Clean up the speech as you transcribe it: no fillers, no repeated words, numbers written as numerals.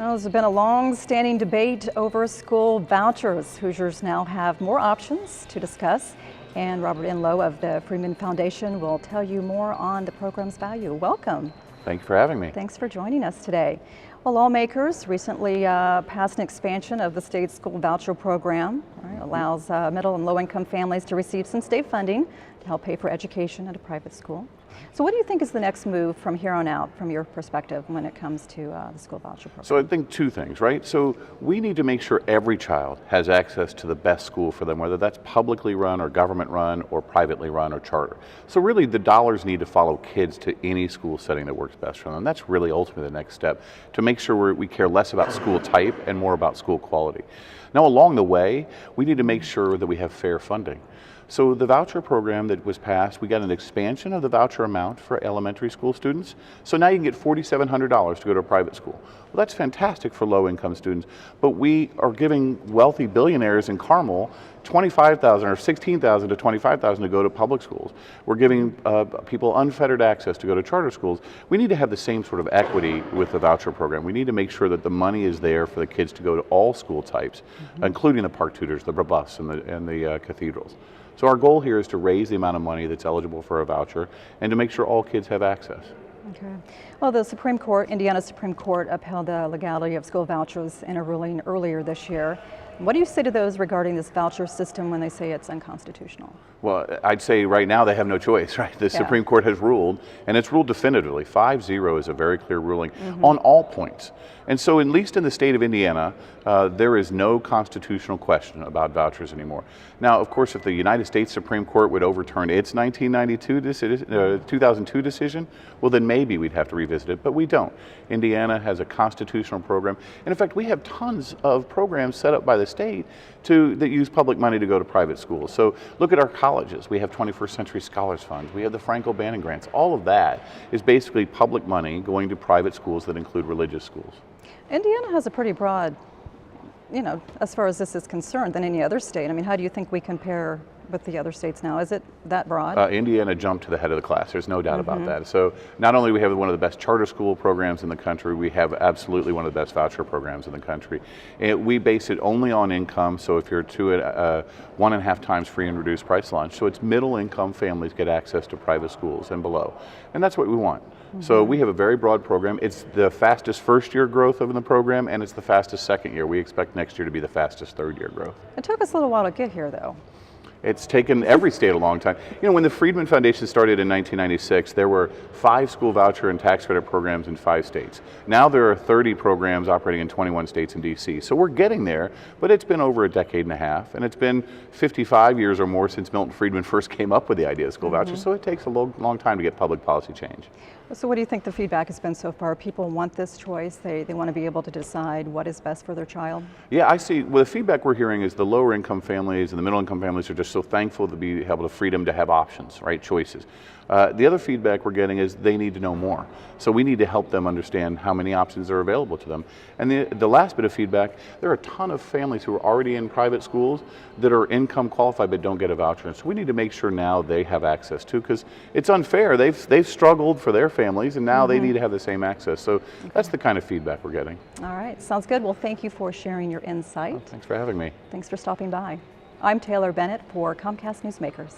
Well, there's been a long-standing debate over school vouchers. Hoosiers now have more options to discuss, and Robert Enlow of the Freeman Foundation will tell you more on the program's value. Welcome. Thank you for having me. Thanks for joining us today. Well, lawmakers recently passed an expansion of the state school voucher program. It allows middle and low-income families to receive some state funding to help pay for education at a private school. So what do you think is the next move from here on out, from your perspective, when it comes to the school voucher program? So I think two things, right? So we need to make sure every child has access to the best school for them, whether that's publicly run or government run or privately run or charter. So really the dollars need to follow kids to any school setting that works best for them. That's really ultimately the next step, to make sure we care less about school type and more about school quality. Now along the way, we need to make sure that we have fair funding. So the voucher program that was passed, we got an expansion of the voucher amount for elementary school students. So now you can get $4,700 to go to a private school. Well, that's fantastic for low-income students, but we are giving wealthy billionaires in Carmel $25,000 or $16,000 to $25,000 to go to public schools. We're giving people unfettered access to go to charter schools. We need to have the same sort of equity with the voucher program. We need to make sure that the money is there for the kids to go to all school types, including the park tutors, the bus, and the cathedrals. So our goal here is to raise the amount of money that's eligible for a voucher and to make sure all kids have access. Okay. Well, the Supreme Court, Indiana Supreme Court, upheld the legality of school vouchers in a ruling earlier this year. What do you say to those regarding this voucher system when they say it's unconstitutional? Well, I'd say right now they have no choice, right? The Supreme Court has ruled, and it's ruled definitively. 5-0 is a very clear ruling on all points. And so at least in the state of Indiana, there is no constitutional question about vouchers anymore. Now, of course, if the United States Supreme Court would overturn its 2002 decision, well, then maybe we'd have to revisit it, but we don't. Indiana has a constitutional program. And in fact, we have tons of programs set up by the state that use public money to go to private schools. So look at our colleges. We have 21st Century Scholars Funds. We have the Franco Bannon grants. All of that is basically public money going to private schools that include religious schools. Indiana has a pretty broad, as far as this is concerned, than any other state. I mean, how do you think we compare with the other states now? Is it that broad? Indiana jumped to the head of the class. There's no doubt about that. So not only do we have one of the best charter school programs in the country, we have absolutely one of the best voucher programs in the country. And we base it only on income. So if you're to it, 1.5 times free and reduced price lunch. So it's middle income families get access to private schools and below. And that's what we want. So we have a very broad program. It's the fastest first year growth of the program, and it's the fastest second year. We expect next year to be the fastest third year growth. It took us a little while to get here, though. It's taken every state a long time. When the Freeman Foundation started in 1996, there were 5 school voucher and tax credit programs in 5 states. Now there are 30 programs operating in 21 states and DC. So we're getting there, but it's been over a decade and a half, and it's been 55 years or more since Milton Friedman first came up with the idea of school vouchers, so it takes a long time to get public policy change. So what do you think the feedback has been so far? People want this choice. They want to be able to decide what is best for their child? Yeah, I see. Well, the feedback we're hearing is the lower income families and the middle income families are just so thankful to be able to freedom to have options, right, choices. The other feedback we're getting is they need to know more. So we need to help them understand how many options are available to them. And the last bit of feedback, there are a ton of families who are already in private schools that are income qualified but don't get a voucher. And so we need to make sure now they have access too, because it's unfair. They've struggled for their families, and now they need to have the same access. So that's the kind of feedback we're getting. All right, sounds good. Well, thank you for sharing your insight. Oh, thanks for having me. Thanks for stopping by. I'm Taylor Bennett for Comcast Newsmakers.